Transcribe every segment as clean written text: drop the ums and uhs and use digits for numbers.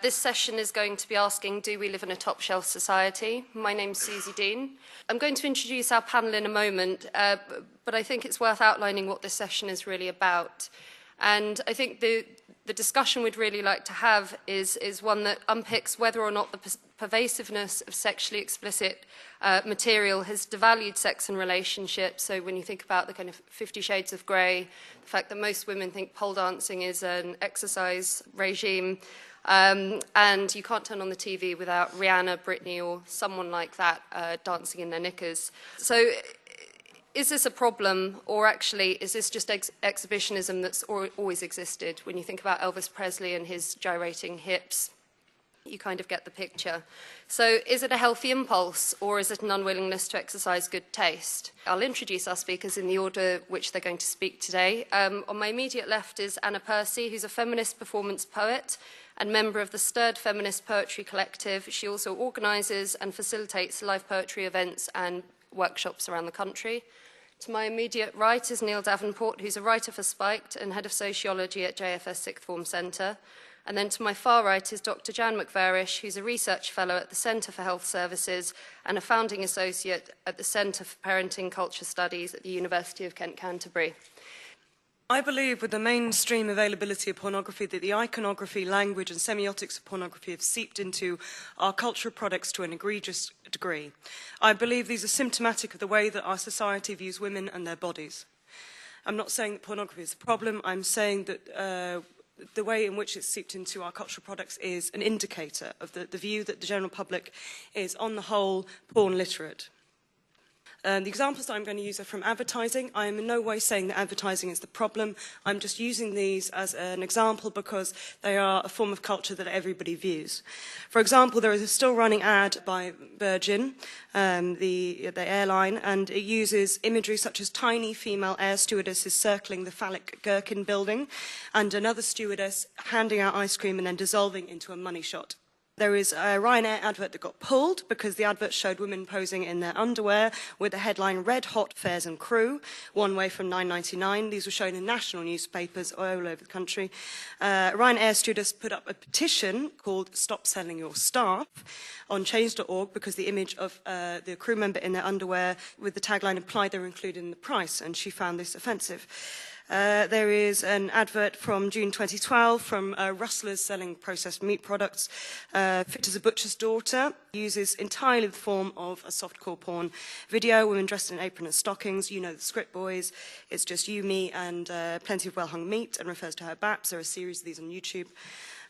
This session is going to be asking, do we live in a top-shelf society? My name's Suzy Dean. I'm going to introduce our panel in a moment, but I think it's worth outlining what this session is really about. And I think the discussion we'd really like to have is one that unpicks whether or not the pervasiveness of sexually explicit material has devalued sex and relationships. So when you think about the kind of 50 Shades of Grey, the fact that most women think pole dancing is an exercise regime, and you can't turn on the TV without Rihanna, Britney, or someone like that dancing in their knickers. So is this a problem, or actually is this just exhibitionism that's always existed? When you think about Elvis Presley and his gyrating hips, you kind of get the picture. So is it a healthy impulse, or is it an unwillingness to exercise good taste? I'll introduce our speakers in the order which they're going to speak today. On my immediate left is Anna Percy, who's a feminist performance poet and member of the Stirred Feminist Poetry Collective. She also organises and facilitates live poetry events and workshops around the country. To my immediate right is Neil Davenport, who's a writer for Spiked and head of sociology at JFS Sixth Form Centre. And then to my far right is Dr. Jan Macvarish, who's a research fellow at the Centre for Health Services and a founding associate at the Centre for Parenting Culture Studies at the University of Kent, Canterbury. I believe with the mainstream availability of pornography that the iconography, language and semiotics of pornography have seeped into our cultural products to an egregious degree. I believe these are symptomatic of the way that our society views women and their bodies. I'm not saying that pornography is a problem, I'm saying that the way in which it's seeped into our cultural products is an indicator of the view that the general public is, on the whole, porn literate. The examples that I'm going to use are from advertising. I am in no way saying that advertising is the problem. I'm just using these as an example because they are a form of culture that everybody views. For example, there is a still running ad by Virgin, the airline, and it uses imagery such as tiny female air stewardesses circling the phallic gherkin building and another stewardess handing out ice cream and then dissolving into a money shot. There is a Ryanair advert that got pulled because the advert showed women posing in their underwear with the headline "Red Hot Fares and Crew," one way from £9.99. These were shown in national newspapers all over the country. Ryanair stewardess put up a petition called "Stop Selling Your Staff" on change.org because the image of the crew member in their underwear with the tagline implied they were included in the price, and she found this offensive. There is an advert from June 2012 from rustlers selling processed meat products. Fit as a Butcher's Daughter uses entirely the form of a softcore porn video, women dressed in an apron and stockings. You know the script, boys. It's just you, me, and plenty of well-hung meat, and refers to her baps. There are a series of these on YouTube.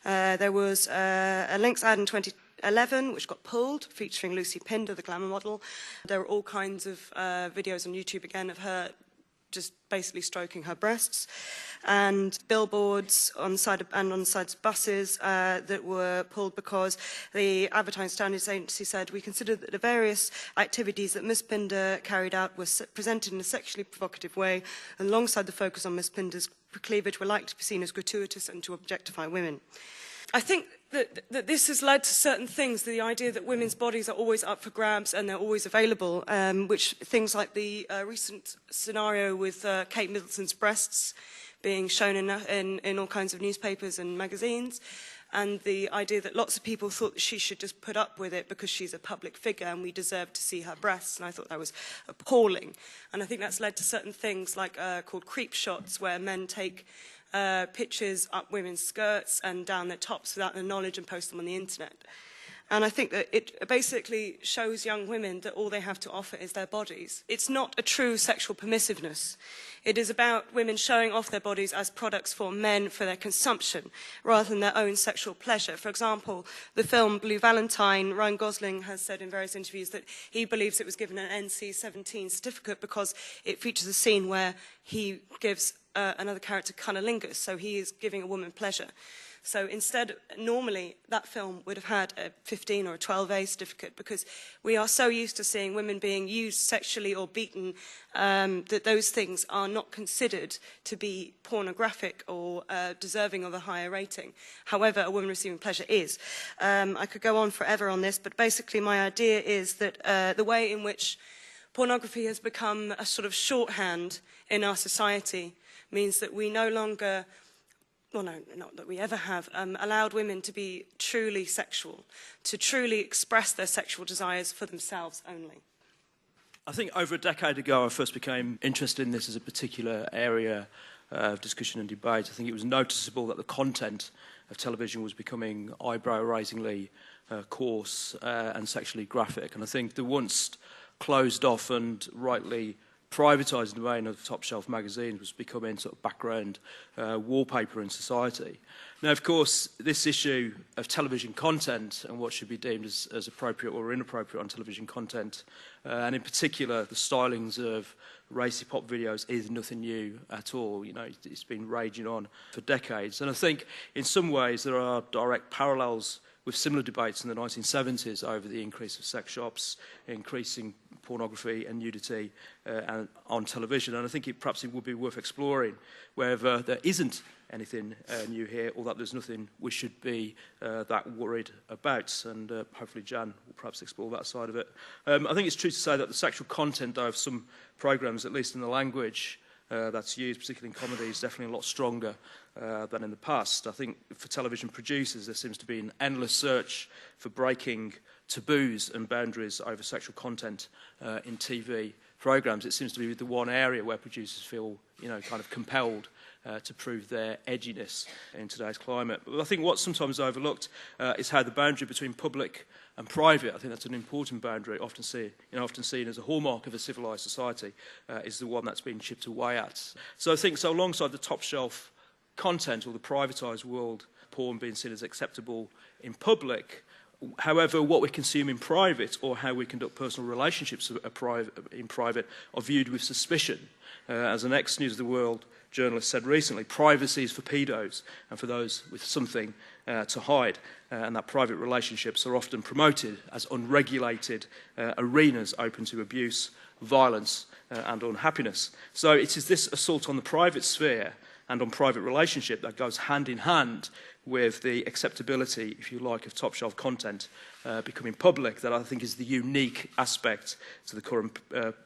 There was a Lynx ad in 2011, which got pulled, featuring Lucy Pinder, the glamour model. There were all kinds of videos on YouTube, again, of her just basically stroking her breasts, and billboards on the side on the sides of buses that were pulled because the Advertising Standards Agency said, "We consider that the various activities that Ms. Pinder carried out were presented in a sexually provocative way, and alongside the focus on Ms. Pinder's cleavage were likely to be seen as gratuitous and to objectify women." I think that this has led to certain things, the idea that women's bodies are always up for grabs and they're always available, which things like the recent scenario with Kate Middleton's breasts being shown in all kinds of newspapers and magazines, and the idea that lots of people thought that she should just put up with it because she's a public figure and we deserve to see her breasts, and I thought that was appalling. And I think that's led to certain things like called creep shots, where men take pictures up women's skirts and down their tops without their knowledge and post them on the internet. And I think that it basically shows young women that all they have to offer is their bodies. It's not a true sexual permissiveness. It is about women showing off their bodies as products for men for their consumption, rather than their own sexual pleasure. For example, the film Blue Valentine, Ryan Gosling has said in various interviews that he believes it was given an NC-17 certificate because it features a scene where he gives another character cunnilingus, so he is giving a woman pleasure. So instead, normally, that film would have had a 15 or a 12A certificate because we are so used to seeing women being used sexually or beaten that those things are not considered to be pornographic or deserving of a higher rating. However, a woman receiving pleasure is. I could go on forever on this, but basically my idea is that the way in which pornography has become a sort of shorthand in our society means that we no longer well, no, not that we ever have, allowed women to be truly sexual, to truly express their sexual desires for themselves only? I think over a decade ago I first became interested in this as a particular area of discussion and debate. I think it was noticeable that the content of television was becoming eyebrow-raisingly coarse and sexually graphic. And I think the once closed off and rightly privatised domain of top-shelf magazines was becoming sort of background wallpaper in society. Now, of course, this issue of television content and what should be deemed as appropriate or inappropriate on television content, and in particular the stylings of racy pop videos, is nothing new at all. You know, it's been raging on for decades. And I think in some ways there are direct parallels with similar debates in the 1970s over the increase of sex shops, increasing pornography and nudity on television. And I think perhaps it would be worth exploring whether there isn't anything new here, or that there's nothing we should be that worried about. And hopefully Jan will perhaps explore that side of it. I think it's true to say that the sexual content, though, of some programmes, at least in the language that's used, particularly in comedy, is definitely a lot stronger than in the past. I think for television producers there seems to be an endless search for breaking taboos and boundaries over sexual content in TV programmes. It seems to be the one area where producers feel, you know, kind of compelled to prove their edginess in today's climate. But I think what's sometimes overlooked is how the boundary between public and private, I think that's an important boundary, often seen as a hallmark of a civilised society, is the one that's been chipped away at. So I think, so alongside the top shelf content or the privatised world, porn being seen as acceptable in public, however, what we consume in private or how we conduct personal relationships in private are viewed with suspicion. As an ex-News of the World journalist said recently, privacy is for pedos and for those with something to hide. And that private relationships are often promoted as unregulated arenas open to abuse, violence and unhappiness. So it is this assault on the private sphere and on private relationship that goes hand in hand with the acceptability, if you like, of top-shelf content becoming public that I think is the unique aspect to the current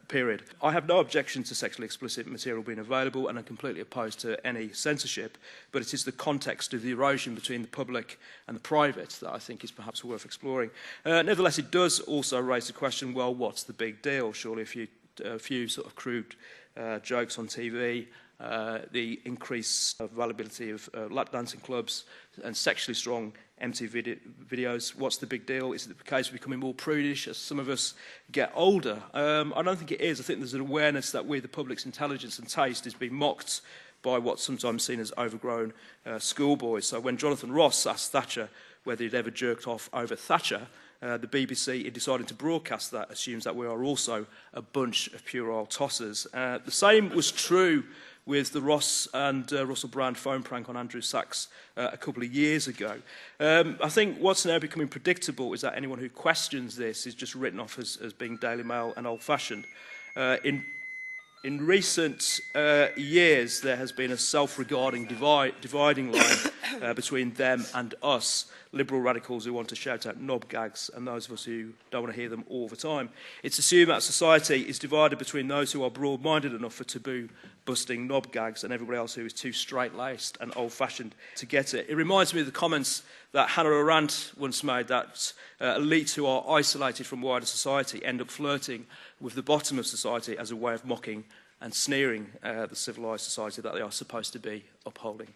period. I have no objection to sexually explicit material being available, and I'm completely opposed to any censorship, but it is the context of the erosion between the public and the private that I think is perhaps worth exploring. Nevertheless, it does also raise the question, well, what's the big deal? Surely a few sort of crude jokes on TV, the increased availability of lap dancing clubs and sexually strong MTV videos. What's the big deal? Is it the case of becoming more prudish as some of us get older? I don't think it is. I think there's an awareness that the public's intelligence and taste is being mocked by what's sometimes seen as overgrown schoolboys. So when Jonathan Ross asked Thatcher whether he'd ever jerked off over Thatcher, the BBC, in deciding to broadcast that, assumes that we are also a bunch of puerile tossers. The same was true with the Ross and Russell Brand phone prank on Andrew Sachs a couple of years ago. I think what's now becoming predictable is that anyone who questions this is just written off as being Daily Mail and old-fashioned. In recent years, there has been a self-regarding dividing line between them and us, liberal radicals who want to shout out knob gags and those of us who don't want to hear them all the time. It's assumed that society is divided between those who are broad-minded enough for taboo-busting knob gags and everybody else who is too straight-laced and old-fashioned to get it. It reminds me of the comments that Hannah Arendt once made, that elites who are isolated from wider society end up flirting with the bottom of society as a way of mocking and sneering the civilised society that they are supposed to be upholding.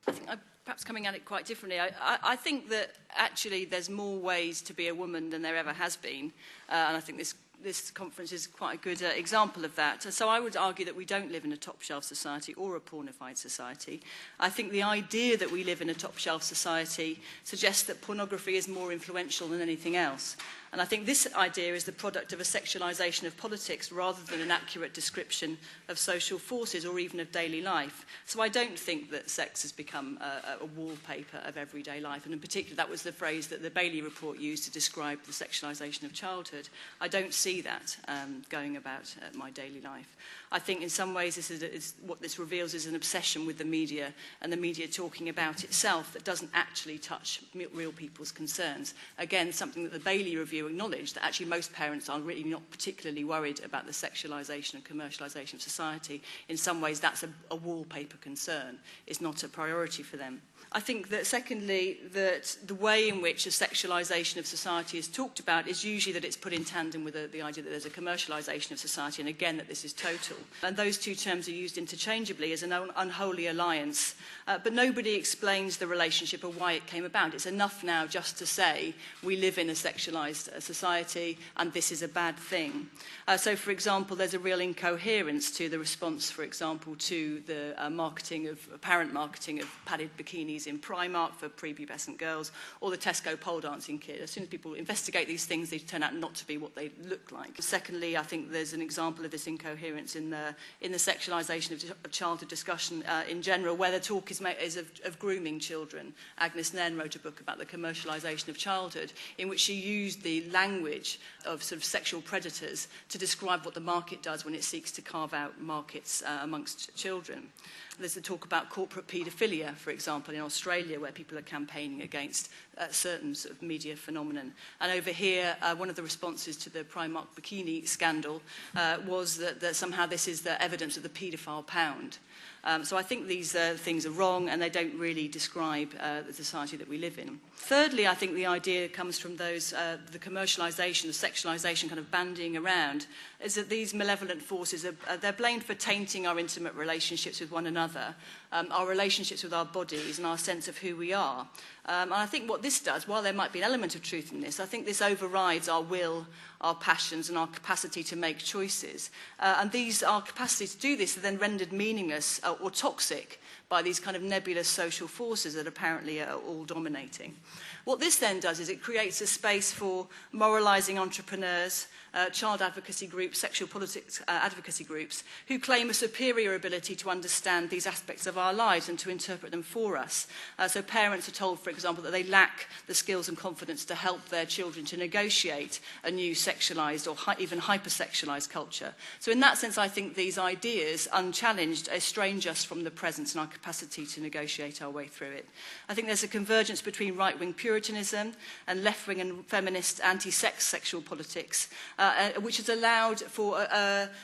I think I'm perhaps coming at it quite differently. I think that actually there's more ways to be a woman than there ever has been, and I think this conference is quite a good example of that. So I would argue that we don't live in a top-shelf society or a pornified society. I think the idea that we live in a top-shelf society suggests that pornography is more influential than anything else. And I think this idea is the product of a sexualisation of politics rather than an accurate description of social forces or even of daily life. So I don't think that sex has become a wallpaper of everyday life. And in particular, that was the phrase that the Bailey report used to describe the sexualisation of childhood. I don't see that going about my daily life. I think in some ways what this reveals is an obsession with the media and the media talking about itself that doesn't actually touch real people's concerns. Again, something that the Bailey Review do acknowledge that actually most parents are really not particularly worried about the sexualisation and commercialisation of society. In some ways, that's a wallpaper concern. It's not a priority for them. I think that, secondly, that the way in which a sexualisation of society is talked about is usually that it's put in tandem with the idea that there's a commercialisation of society, and again, that this is total. And those two terms are used interchangeably as an unholy alliance, but nobody explains the relationship or why it came about. It's enough now just to say we live in a sexualised society and this is a bad thing. So, for example, there's a real incoherence to the response, for example, to the apparent marketing of padded bikinis in Primark for prepubescent girls, or the Tesco pole dancing kid. As soon as people investigate these things, they turn out not to be what they look like. Secondly, I think there's an example of this incoherence in the sexualisation of childhood discussion in general, where the talk is of grooming children. Agnes Nairn wrote a book about the commercialisation of childhood, in which she used the language of sort of sexual predators to describe what the market does when it seeks to carve out markets amongst children. There's the talk about corporate paedophilia, for example, in Australia, where people are campaigning against certain sort of media phenomenon. And over here, one of the responses to the Primark bikini scandal was that somehow this is the evidence of the paedophile pound. So I think these things are wrong, and they don't really describe the society that we live in. Thirdly, I think the idea comes from those, the commercialisation, the sexualisation kind of bandying around, is that these malevolent forces, they're blamed for tainting our intimate relationships with one another, our relationships with our bodies and our sense of who we are. And I think what this does, while there might be an element of truth in this, I think this overrides our will, our passions and our capacity to make choices. And our capacity to do this are then rendered meaningless or toxic by these kind of nebulous social forces that apparently are all dominating. What this then does is it creates a space for moralising entrepreneurs, child advocacy groups, sexual politics advocacy groups, who claim a superior ability to understand these aspects of our lives and to interpret them for us. So parents are told, for example, that they lack the skills and confidence to help their children to negotiate a new sexualised or even hypersexualised culture. So in that sense, I think these ideas, unchallenged, estrange us from the present and our capacity to negotiate our way through it. I think there's a convergence between right-wing Puritanism and left-wing and feminist anti-sex sexual politics, which has allowed for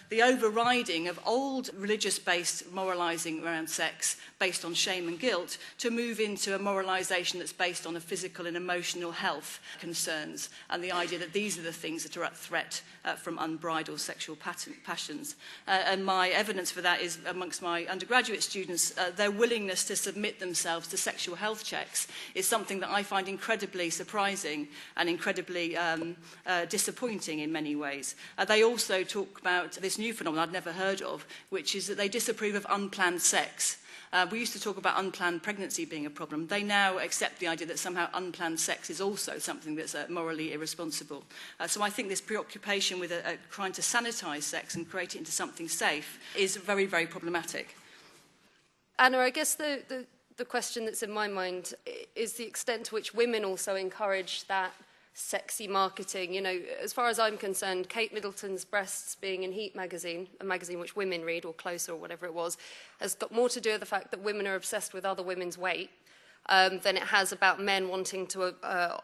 the overriding of old religious-based moralising around sex based on shame and guilt to move into a moralisation that's based on a physical and emotional health concerns and the idea that these are the things that are at threat from unbridled sexual passions. And my evidence for that is amongst my undergraduate students, their willingness to submit themselves to sexual health checks is something that I find incredibly surprising and incredibly disappointing in many ways. They also talk about this new phenomenon I'd never heard of, which is that they disapprove of unplanned sex. We used to talk about unplanned pregnancy being a problem. They now accept the idea that somehow unplanned sex is also something that's morally irresponsible. So I think this preoccupation with trying to sanitise sex and create it into something safe is very, very problematic. Anna, I guess the question that's in my mind is the extent to which women also encourage that sexy marketing. You know, as far as I'm concerned, Kate Middleton's breasts being in Heat magazine, a magazine which women read, or Closer, or whatever it was, has got more to do with the fact that women are obsessed with other women's weight than it has about men wanting to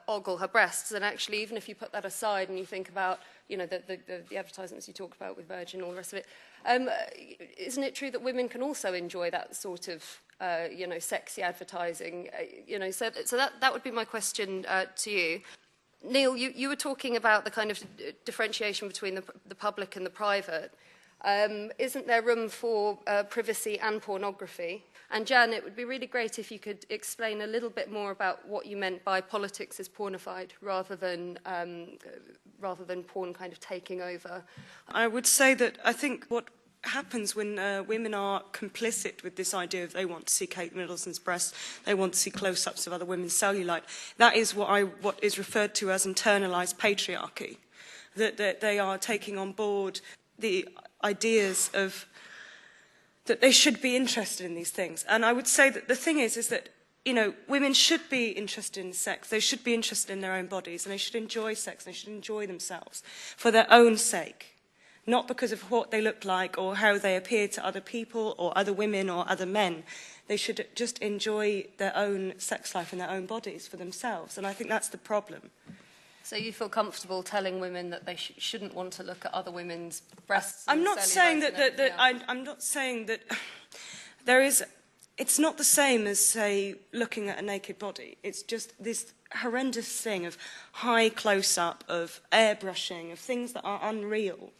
ogle her breasts. And actually, even if you put that aside and you think about, you know, the advertisements you talked about with Virgin and all the rest of it, isn't it true that women can also enjoy that sort of you know, sexy advertising? You know, so that would be my question to you. Neil, you were talking about the kind of differentiation between the public and the private. Isn't there room for privacy and pornography? And Jan, it would be really great if you could explain a little bit more about what you meant by politics is pornified rather than porn kind of taking over. I would say that I think what happens when women are complicit with this idea of they want to see Kate Middleton's breasts, they want to see close-ups of other women's cellulite. That is what is referred to as internalised patriarchy. That they are taking on board the ideas of that they should be interested in these things. And I would say that the thing is that, you know, women should be interested in sex. They should be interested in their own bodies, and they should enjoy sex. They should enjoy themselves for their own sake. Not because of what they look like or how they appear to other people or other women or other men. They should just enjoy their own sex life and their own bodies for themselves. And I think that's the problem. So you feel comfortable telling women that they shouldn't want to look at other women's breasts? I'm not saying that I'm not saying that there is. It's not the same as, say, looking at a naked body. It's just this horrendous thing of high close-up, of airbrushing, of things that are unreal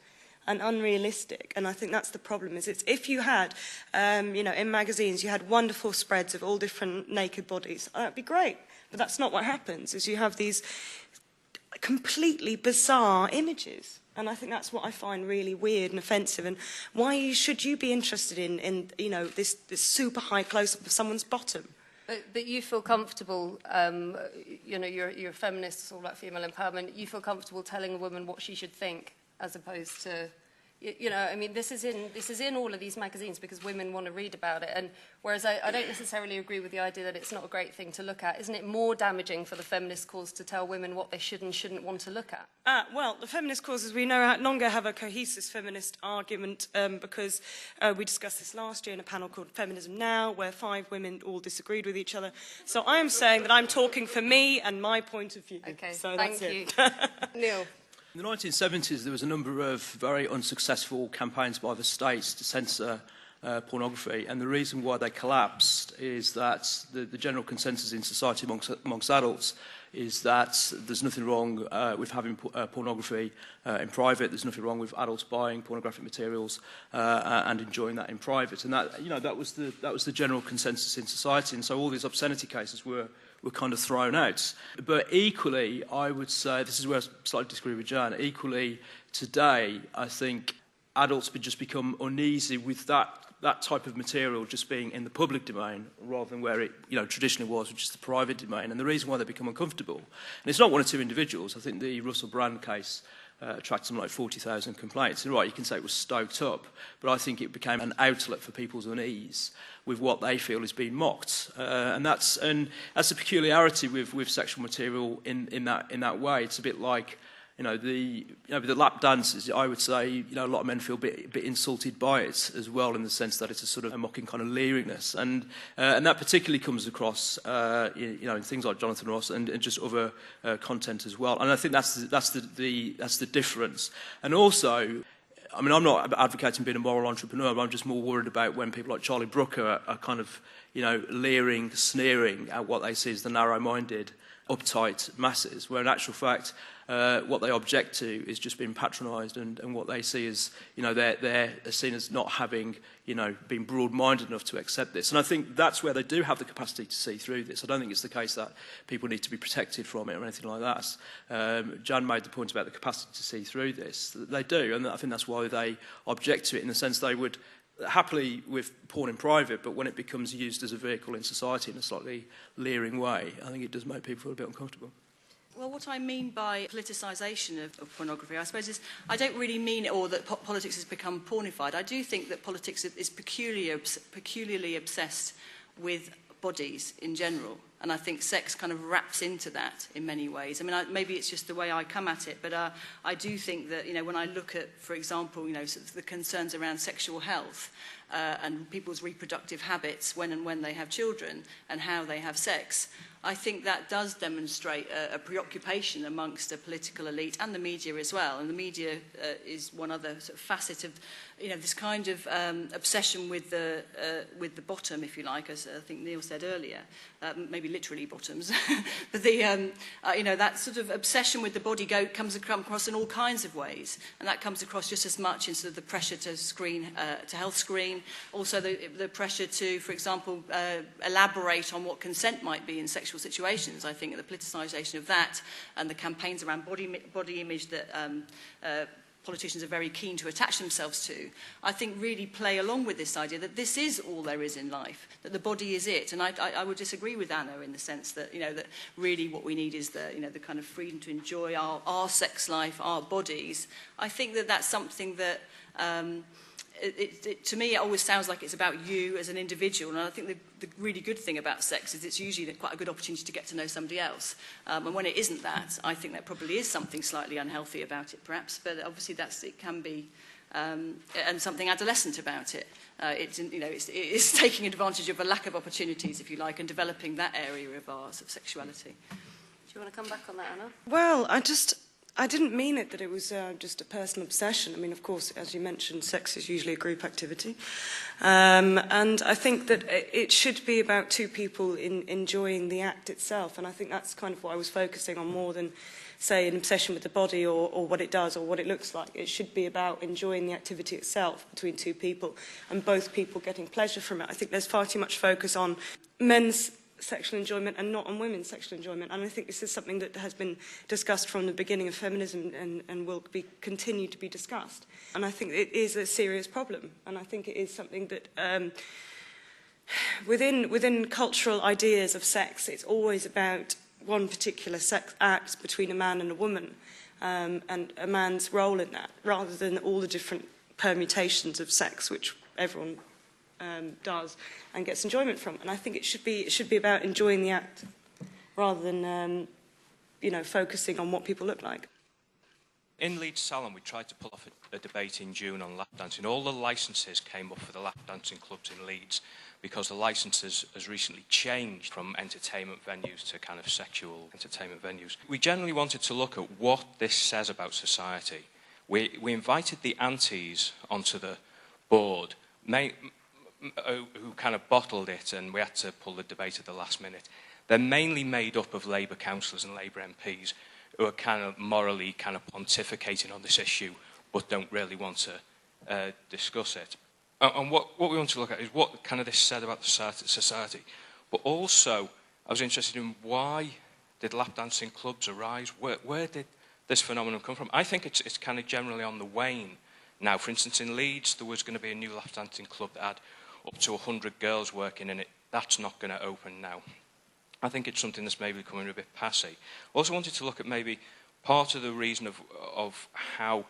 and unrealistic. And I think that's the problem. Is it's if you had, in magazines, you had wonderful spreads of all different naked bodies, that'd be great. But that's not what happens. Is you have these completely bizarre images. And I think that's what I find really weird and offensive. And why should you be interested in this super high close-up of someone's bottom? But you feel comfortable, you're a feminist, it's all about female empowerment. You feel comfortable telling a woman what she should think, as opposed to, this is in all of these magazines because women want to read about it. And whereas I don't necessarily agree with the idea that it's not a great thing to look at, isn't it more damaging for the feminist cause to tell women what they should and shouldn't want to look at? Well, the feminist cause, as we know, no longer have a cohesive feminist argument because we discussed this last year in a panel called Feminism Now, where 5 women all disagreed with each other. So I am saying that I'm talking for me and my point of view. Okay, so thank that's you. Neil. In the 1970s, there was a number of very unsuccessful campaigns by the states to censor pornography, and the reason why they collapsed is that the general consensus in society amongst adults is that there's nothing wrong with having pornography in private. There's nothing wrong with adults buying pornographic materials and enjoying that in private, and that was the general consensus in society. And so all these obscenity cases were kind of thrown out. But equally, I would say, this is where I slightly disagree with Jan, equally today, I think adults just become uneasy with that type of material just being in the public domain rather than where it traditionally was, which is the private domain. And the reason why they become uncomfortable, and it's not one or two individuals, I think the Russell Brand case attracted something like 40,000 complaints. And right, you can say it was stoked up, but I think it became an outlet for people's unease with what they feel is being mocked, and that's a peculiarity with sexual material in that way. It's a bit like the lap dances. I would say a lot of men feel a bit insulted by it as well, in the sense that it's a sort of a mocking kind of leeriness, and that particularly comes across in things like Jonathan Ross and just other content as well. And I think that's the difference. And also, I mean, I'm not advocating being a moral entrepreneur, but I'm just more worried about when people like Charlie Brooker are kind of, leering, sneering at what they see as the narrow-minded, uptight masses, where in actual fact, what they object to is just being patronised, and what they see as, they're seen as not having, been broad-minded enough to accept this. And I think that's where they do have the capacity to see through this. I don't think it's the case that people need to be protected from it or anything like that. Jan made the point about the capacity to see through this. They do, and I think that's why they object to it, in the sense they would happily with porn in private, but when it becomes used as a vehicle in society in a slightly leering way, I think it does make people feel a bit uncomfortable. Well, what I mean by politicisation of pornography, I suppose, is I don't really mean it, or that politics has become pornified. I do think that politics is peculiarly obsessed with bodies in general, and I think sex kind of wraps into that in many ways. I mean, maybe it's just the way I come at it, but I do think that, when I look at, for example, sort of the concerns around sexual health and people's reproductive habits when they have children and how they have sex, I think that does demonstrate a preoccupation amongst a political elite and the media as well. And the media is one other sort of facet of, this kind of obsession with the bottom, if you like, as I think Neil said earlier, maybe literally bottoms. But that sort of obsession with the body comes across in all kinds of ways, and that comes across just as much in sort of the pressure to health screen, also the pressure to, for example, elaborate on what consent might be in sexual situations. I think the politicisation of that and the campaigns around body image that politicians are very keen to attach themselves to, I think really play along with this idea that this is all there is in life, that the body is it. And I would disagree with Anna in the sense that, that really what we need is the kind of freedom to enjoy our sex life, our bodies. I think that that's something that to me, it always sounds like it's about you as an individual, and I think the really good thing about sex is it's usually quite a good opportunity to get to know somebody else. And when it isn't that, I think there probably is something slightly unhealthy about it, perhaps. But obviously, it can be, and something adolescent about it. It's taking advantage of a lack of opportunities, if you like, and developing that area of our sort of sexuality. Do you want to come back on that, Anna? Well, I didn't mean it that it was just a personal obsession. I mean, of course, as you mentioned, sex is usually a group activity. And I think that it should be about two people enjoying the act itself. And I think that's kind of what I was focusing on more than, say, an obsession with the body or what it does or what it looks like. It should be about enjoying the activity itself between two people and both people getting pleasure from it. I think there's far too much focus on men's sexual enjoyment and not on women's sexual enjoyment. And I think this is something that has been discussed from the beginning of feminism and will continue to be discussed. And I think it is a serious problem. And I think it is something that within cultural ideas of sex, it's always about one particular sex act between a man and a woman and a man's role in that, rather than all the different permutations of sex which everyone does and gets enjoyment from. And I think it should be about enjoying the act rather than focusing on what people look like. In Leeds Salon, we tried to pull off a debate in June on lap dancing. All the licences came up for the lap dancing clubs in Leeds because the licences has recently changed from entertainment venues to kind of sexual entertainment venues. We generally wanted to look at what this says about society. We invited the aunties onto the board, who kind of bottled it, and we had to pull the debate at the last minute. They're mainly made up of Labour councillors and Labour MPs who are kind of morally kind of pontificating on this issue but don't really want to discuss it. And what we want to look at is what kind of this said about the society. But also, I was interested in why did lap dancing clubs arise? Where did this phenomenon come from? I think it's kind of generally on the wane now. For instance, in Leeds, there was going to be a new lap dancing club that had up to 100 girls working in it. That's not going to open now. I think it's something that's maybe becoming a bit passé. I also wanted to look at maybe part of the reason of how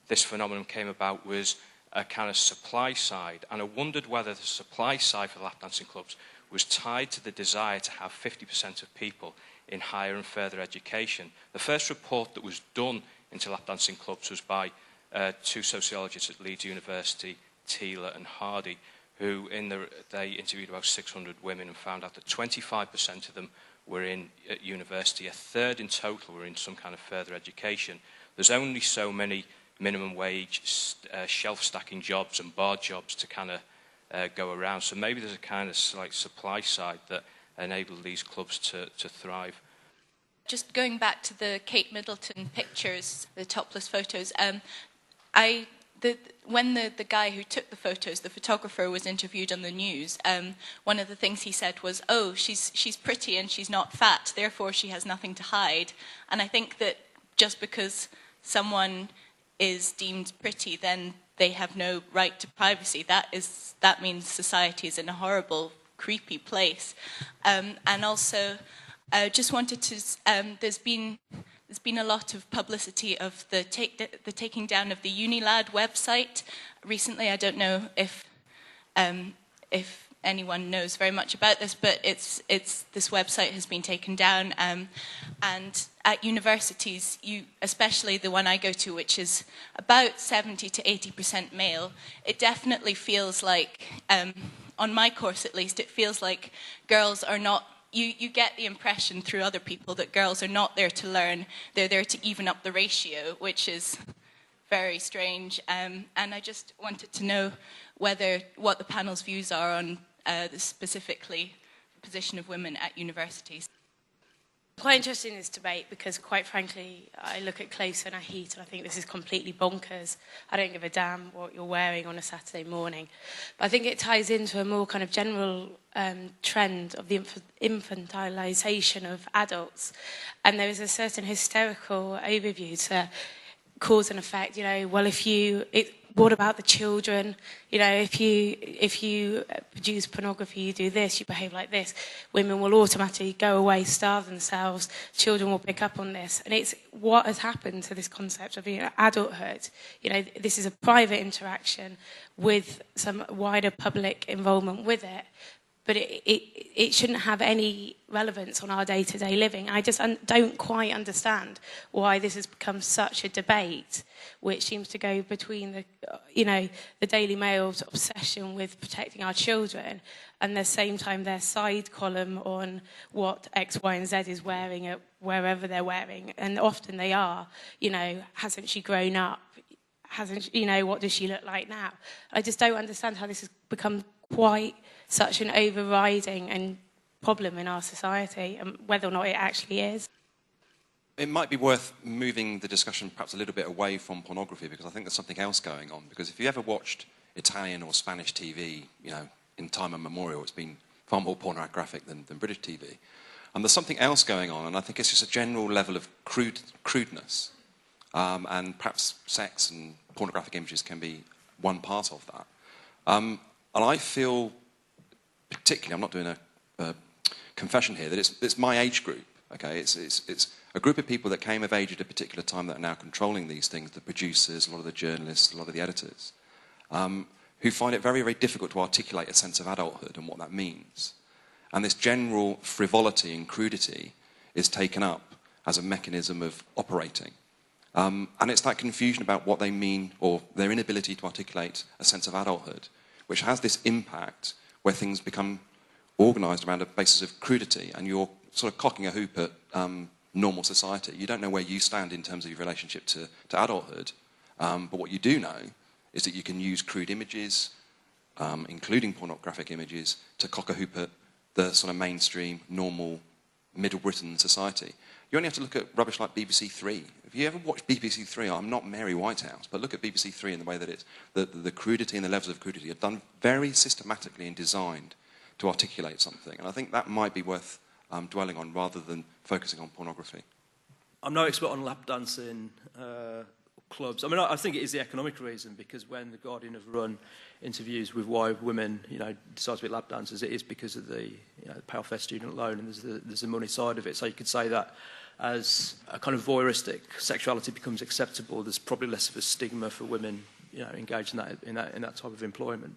this phenomenon came about was a kind of supply side. And I wondered whether the supply side for lap dancing clubs was tied to the desire to have 50% of people in higher and further education. The first report that was done into lap dancing clubs was by two sociologists at Leeds University, Taylor and Hardy, who they interviewed about 600 women and found out that 25% of them were in at university, a third in total were in some kind of further education. There's only so many minimum wage shelf stacking jobs and bar jobs to kind of go around. So maybe there's a kind of slight supply side that enabled these clubs to thrive. Just going back to the Kate Middleton pictures, the topless photos, when the guy who took the photos, the photographer, was interviewed on the news, one of the things he said was, "Oh, she's pretty and she's not fat, therefore she has nothing to hide." And I think that just because someone is deemed pretty, then they have no right to privacy. That means society is in a horrible, creepy place. And also, just wanted to. There's been a lot of publicity of the taking down of the Unilad website recently. I don't know if anyone knows very much about this, but this website has been taken down. And at universities, especially the one I go to, which is about 70 to 80% male, it definitely feels like, on my course at least, it feels like girls are not. You get the impression through other people that girls are not there to learn, they're there to even up the ratio, which is very strange. And I just wanted to know what the panel's views are on specifically the position of women at universities. Quite interested in this debate because, quite frankly, I look at clothes and I heat and I think this is completely bonkers. I don't give a damn what you're wearing on a Saturday morning. But I think it ties into a more kind of general trend of the infantilisation of adults. And there is a certain hysterical overview to cause and effect. What about the children? If you produce pornography, you do this, you behave like this, women will automatically go away, starve themselves, children will pick up on this. And it's what has happened to this concept of adulthood. This is a private interaction with some wider public involvement with it. but it shouldn't have any relevance on our day-to-day living. I just don't quite understand why this has become such a debate, which seems to go between the Daily Mail's obsession with protecting our children and at the same time their side column on what X, Y, and Z is wearing at wherever they're wearing, and often they are. Hasn't she grown up? Hasn't what does she look like now? I just don't understand how this has become quite such an overriding and problem in our society, and whether or not it actually is. It might be worth moving the discussion perhaps a little bit away from pornography, because I think there's something else going on. Because if you ever watched Italian or Spanish TV, in time immemorial, it's been far more pornographic than British TV. And there's something else going on, and I think it's just a general level of crudeness. And perhaps sex and pornographic images can be one part of that. And I feel particularly, I'm not doing a confession here, that it's my age group. Okay, it's a group of people that came of age at a particular time that are now controlling these things, the producers, a lot of the journalists, a lot of the editors, who find it very, very difficult to articulate a sense of adulthood and what that means. And this general frivolity and crudity is taken up as a mechanism of operating. And it's that confusion about what they mean, or their inability to articulate a sense of adulthood, which has this impact where things become organised around a basis of crudity, and you're sort of cocking a hoop at normal society. You don't know where you stand in terms of your relationship to adulthood, but what you do know is that you can use crude images, including pornographic images, to cock a hoop at the sort of mainstream, normal, Middle Britain society. You only have to look at rubbish like BBC Three. If you ever watch BBC Three, I'm not Mary Whitehouse, but look at BBC Three in the way that it's the crudity and the levels of crudity are done very systematically and designed to articulate something. And I think that might be worth dwelling on rather than focusing on pornography. I'm no expert on lap dancing clubs. I mean, I think it is the economic reason, because when The Guardian have run interviews with why women, decide to be lap dancers, it is because of the, pay off their student loan, and there's the money side of it. So you could say that as a kind of voyeuristic sexuality becomes acceptable, there's probably less of a stigma for women, engaged in that type of employment.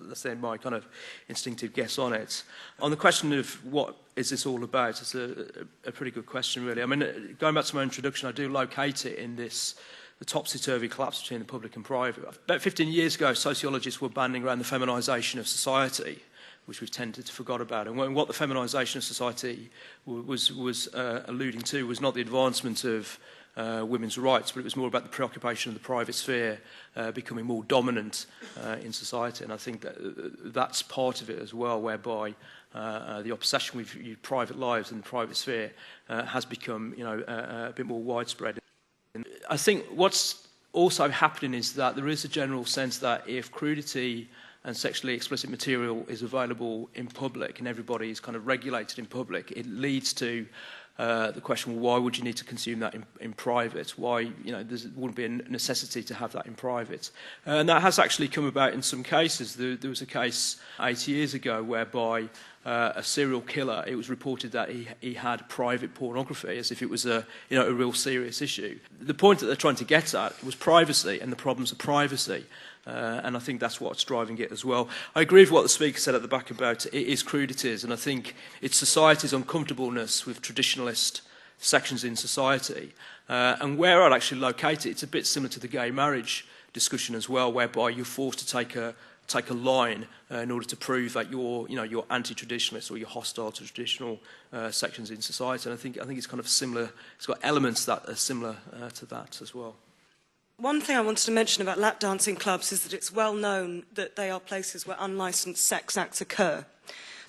That's then my kind of instinctive guess on it. On the question of what is this all about, it's a pretty good question, really. I mean, going back to my introduction, I do locate it in the topsy-turvy collapse between the public and private. About 15 years ago, sociologists were banding around the feminisation of society, which we've tended to forget about. And what the feminisation of society was alluding to was not the advancement of women's rights, but it was more about the preoccupation of the private sphere becoming more dominant in society. And I think that's part of it as well, whereby the obsession with your private lives and the private sphere has become, a bit more widespread. I think what's also happening is that there is a general sense that if crudity and sexually explicit material is available in public and everybody is kind of regulated in public, it leads to the question, well, why would you need to consume that in private? Why, there wouldn't be a necessity to have that in private? And that has actually come about in some cases. There was a case 8 years ago whereby a serial killer, it was reported that he had private pornography, as if it was a real serious issue. The point that they're trying to get at was privacy and the problems of privacy. And I think that's what's driving it as well. I agree with what the speaker said at the back about it is crudities, and I think it's society's uncomfortableness with traditionalist sections in society. And where I'd actually locate it, it's a bit similar to the gay marriage discussion as well, whereby you're forced to take a line in order to prove that you're anti-traditionalist or you're hostile to traditional sections in society. And I think it's kind of similar. It's got elements that are similar to that as well. One thing I wanted to mention about lap dancing clubs is that it's well known that they are places where unlicensed sex acts occur.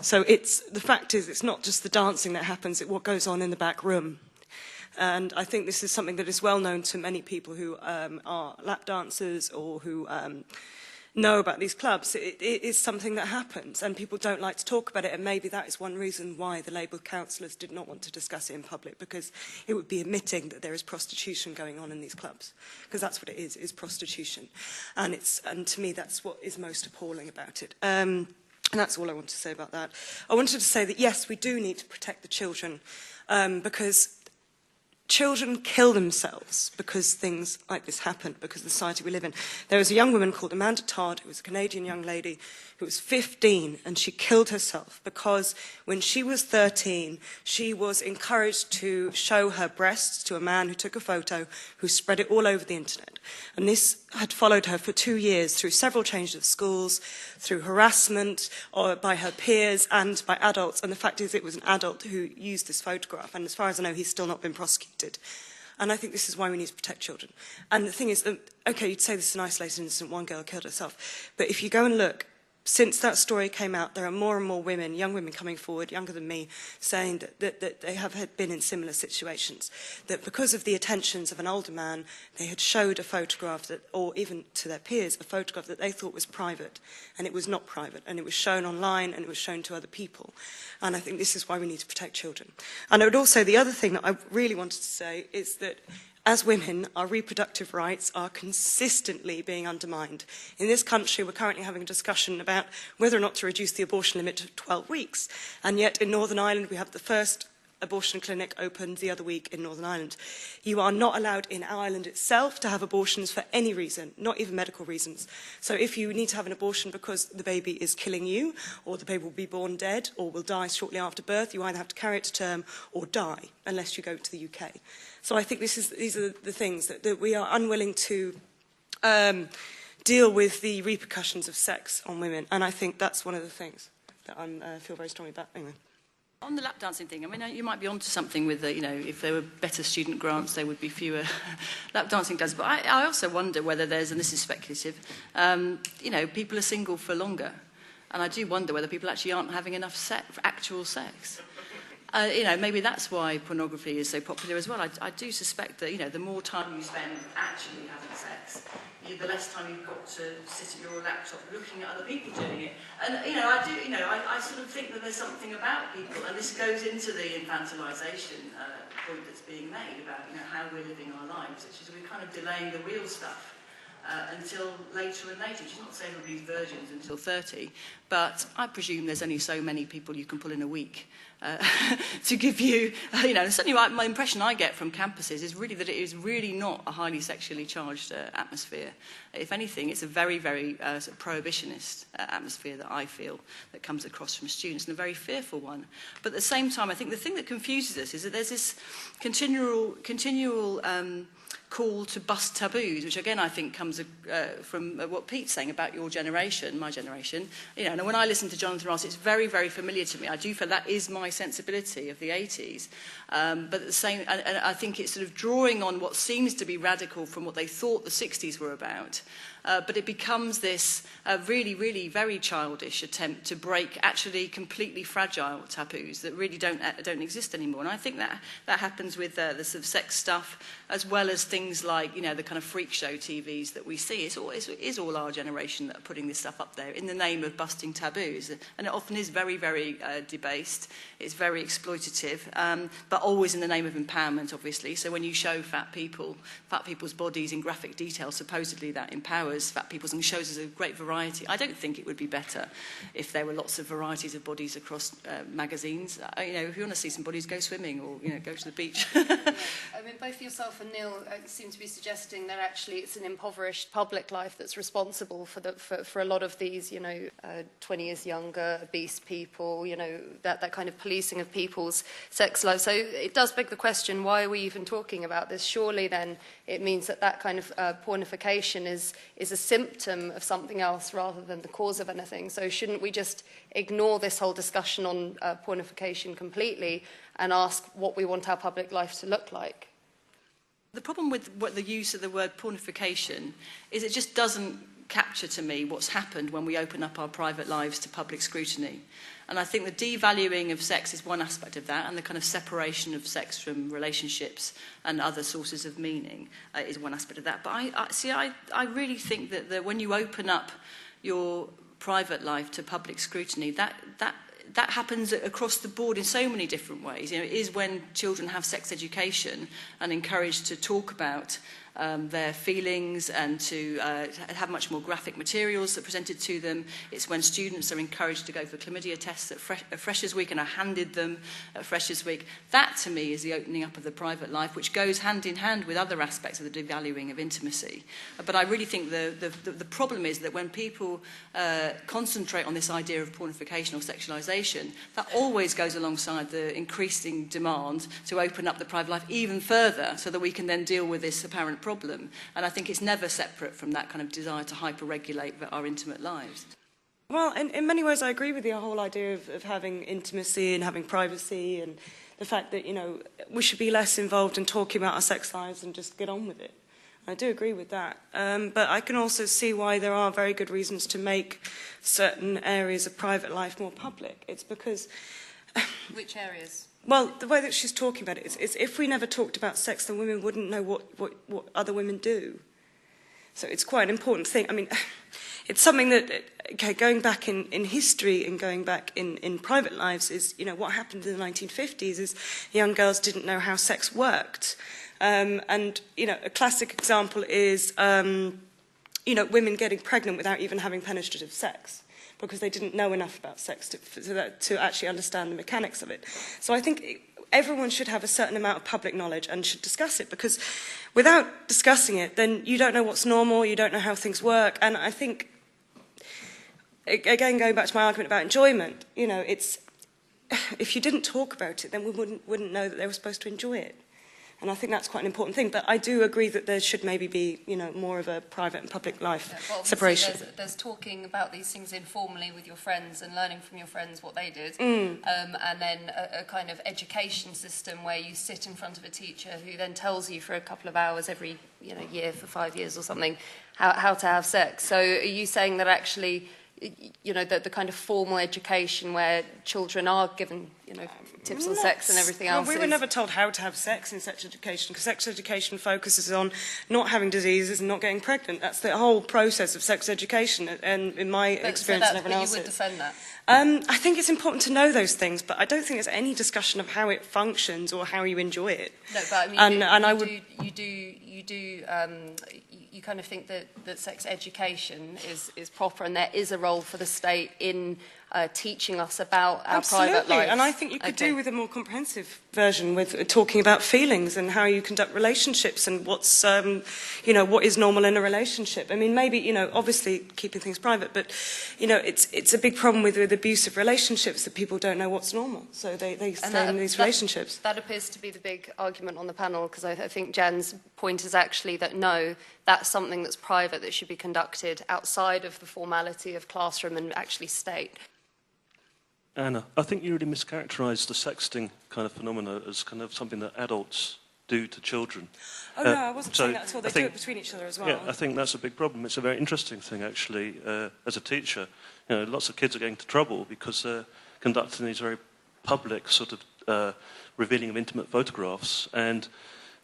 So the fact is, it's not just the dancing that happens, it's what goes on in the back room. And I think this is something that is well known to many people who are lap dancers or who know about these clubs. It is something that happens, and people don't like to talk about it, and maybe that is one reason why the Labour councillors did not want to discuss it in public, because it would be admitting that there is prostitution going on in these clubs, because that's what it is prostitution. And to me, that's what is most appalling about it. And that's all I want to say about that. I wanted to say that, yes, we do need to protect the children, because children kill themselves because things like this happen, because of the society we live in. There was a young woman called Amanda Todd, who was a Canadian young lady, who was 15, and she killed herself because when she was 13, she was encouraged to show her breasts to a man who took a photo, who spread it all over the internet. And this had followed her for 2 years through several changes of schools, through harassment by her peers and by adults. And the fact is, it was an adult who used this photograph. And as far as I know, he's still not been prosecuted. And I think this is why we need to protect children. And the thing is, okay, you'd say this is an isolated incident, one girl killed herself. But if you go and look, since that story came out, there are more and more women, young women coming forward, younger than me, saying that they have been in similar situations. That because of the attentions of an older man, they had showed a photograph that, or even to their peers, a photograph that they thought was private, and it was not private, and it was shown online, and it was shown to other people. And I think this is why we need to protect children. And I would also, the other thing that I really wanted to say is that as women, our reproductive rights are consistently being undermined. In this country, we're currently having a discussion about whether or not to reduce the abortion limit to 12 weeks. And yet in Northern Ireland, we have the first abortion clinic opened the other week in Northern Ireland. You are not allowed in Ireland itself to have abortions for any reason, not even medical reasons. So if you need to have an abortion because the baby is killing you, or the baby will be born dead, or will die shortly after birth, you either have to carry it to term or die, unless you go to the UK. So I think these are the things that we are unwilling to deal with the repercussions of sex on women. And I think that's one of the things that I feel very strongly about. Anyway. On the lap dancing thing, I mean, you might be onto something with, you know, if there were better student grants, there would be fewer lap dancing days. But I also wonder whether there's, and this is speculative, you know, people are single for longer. And I do wonder whether people actually aren't having enough actual sex. You know, maybe that's why pornography is so popular as well. I do suspect that, you know, the more time you spend actually having sex, the less time you've got to sit at your laptop looking at other people doing it. And, you know, I sort of think that there's something about people, and this goes into the infantilisation point that's being made about, you know, how we're living our lives, which is we're kind of delaying the real stuff until later and later. She's not saying there'll be virgins until 30, but I presume there's only so many people you can pull in a week to give you, you know, certainly my impression I get from campuses is really that it is really not a highly sexually charged atmosphere. If anything, it's a very, very sort of prohibitionist atmosphere that I feel that comes across from students, and a very fearful one. But at the same time, I think the thing that confuses us is that there's this continual call to bust taboos, which again I think comes from what Pete's saying about your generation, my generation. You know, and when I listen to Jonathan Ross, it's very, very familiar to me. I do feel that is my sensibility of the 80s. But at the same, and I think it's sort of drawing on what seems to be radical from what they thought the 60s were about. But it becomes this really, really very childish attempt to break actually completely fragile taboos that really don't exist anymore. And I think that happens with the sort of sex stuff, as well as things like, you know, the kind of freak show TVs that we see. It is all our generation that are putting this stuff up there in the name of busting taboos. And it often is very, very debased. It's very exploitative, but always in the name of empowerment, obviously. So when you show fat people's bodies in graphic detail, supposedly that empowers fat people's and shows us a great variety. I don't think it would be better if there were lots of varieties of bodies across magazines. You know, if you want to see some bodies, go swimming or, you know, go to the beach. Yeah. I mean, both yourself and Neil seem to be suggesting that actually it's an impoverished public life that's responsible for a lot of these, you know, 20 years younger, obese people, you know, that kind of policing of people's sex lives. So it does beg the question, why are we even talking about this? Surely then it means that kind of pornification is a symptom of something else rather than the cause of anything. So shouldn't we just ignore this whole discussion on pornification completely and ask what we want our public life to look like? The problem with the use of the word pornification is it just doesn't capture to me what's happened when we open up our private lives to public scrutiny. And I think the devaluing of sex is one aspect of that, and the kind of separation of sex from relationships and other sources of meaning is one aspect of that. But I really think that when you open up your private life to public scrutiny, that happens across the board in so many different ways. You know, it is when children have sex education and encouraged to talk about their feelings and to have much more graphic materials that are presented to them. It's when students are encouraged to go for chlamydia tests at Freshers' Week and are handed them at Freshers' Week. That, to me, is the opening up of the private life, which goes hand in hand with other aspects of the devaluing of intimacy. But I really think the problem is that when people concentrate on this idea of pornification or sexualisation, that always goes alongside the increasing demand to open up the private life even further so that we can then deal with this apparent problem. And I think it's never separate from that kind of desire to hyper-regulate our intimate lives. Well, in many ways I agree with the whole idea of having intimacy and having privacy, and the fact that, you know, we should be less involved in talking about our sex lives and just get on with it. I do agree with that. But I can also see why there are very good reasons to make certain areas of private life more public. It's because... Which areas? Well, the way that she's talking about it is if we never talked about sex, then women wouldn't know what other women do. So it's quite an important thing. I mean, it's something that, okay, going back in history and going back in private lives is, you know, what happened in the 1950s is young girls didn't know how sex worked. And, you know, a classic example is, you know, women getting pregnant without even having penetrative sex, because they didn't know enough about sex to actually understand the mechanics of it. So I think everyone should have a certain amount of public knowledge and should discuss it, because without discussing it, then you don't know what's normal, you don't know how things work. And I think, again, going back to my argument about enjoyment, you know, it's, if you didn't talk about it, then we wouldn't know that they were supposed to enjoy it. And I think that's quite an important thing. But I do agree that there should maybe be, you know, more of a private and public life separation. There's talking about these things informally with your friends and learning from your friends what they did. And then a kind of education system where you sit in front of a teacher who then tells you for a couple of hours every, you know, year for 5 years or something how to have sex. So are you saying that actually, you know, the kind of formal education where children are given, you know, tips on sex and everything else? Well, we were never told how to have sex in sex education, because sex education focuses on not having diseases and not getting pregnant. That's the whole process of sex education, and in my experience and everyone else's. You would defend that? I think it's important to know those things, but I don't think there's any discussion of how it functions or how you enjoy it. No, but I mean, you kind of think that sex education is proper, and there is a role for the state in teaching us about our private life. And I think you could do with a more comprehensive version, with talking about feelings and how you conduct relationships and what's, you know, what is normal in a relationship. I mean, maybe, you know, obviously keeping things private, but, you know, it's a big problem with abusive relationships that people don't know what's normal, so they stay in these relationships. That appears to be the big argument on the panel, because I think Jan's point is actually that no, that's something that's private that should be conducted outside of the formality of classroom and actually state. Anna, I think you really mischaracterised the sexting kind of phenomena as kind of something that adults do to children. Oh, no, I wasn't saying that at all. They do it between each other as well. Yeah, I think that's a big problem. It's a very interesting thing, actually, as a teacher. You know, lots of kids are getting into trouble because they're conducting these very public sort of revealing of intimate photographs and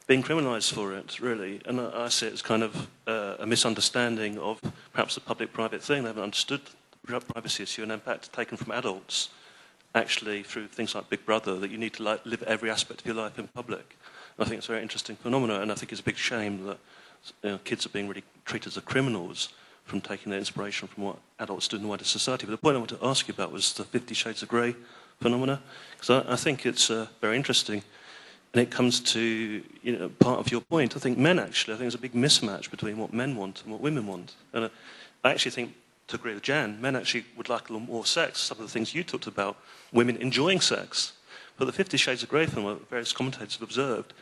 being criminalised for it, really. And I see it as kind of a misunderstanding of perhaps the public-private thing. They haven't understood the privacy issue, and in fact taken from adults, actually through things like Big Brother, that you need to live every aspect of your life in public. And I think it's a very interesting phenomenon, and I think it's a big shame that, you know, kids are being really treated as criminals from taking their inspiration from what adults do in the wider society. But the point I want to ask you about was the 50 Shades of Grey phenomena, because I think it's very interesting, and it comes to, you know, part of your point. I think men, actually, I think there's a big mismatch between what men want and what women want. And I actually think, to agree with Jan, men actually would like a little more sex. Some of the things you talked about, women enjoying sex. But the 50 Shades of Grey film, what various commentators have observed,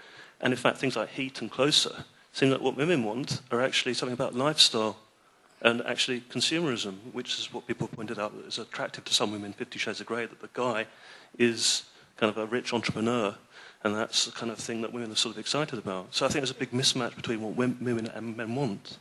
and in fact things like Heat and Closer, seem that what women want are actually something about lifestyle and actually consumerism, which is what people pointed out that is attractive to some women, 50 Shades of Grey, that the guy is kind of a rich entrepreneur, and that's the kind of thing that women are sort of excited about. So I think there's a big mismatch between what women and men want.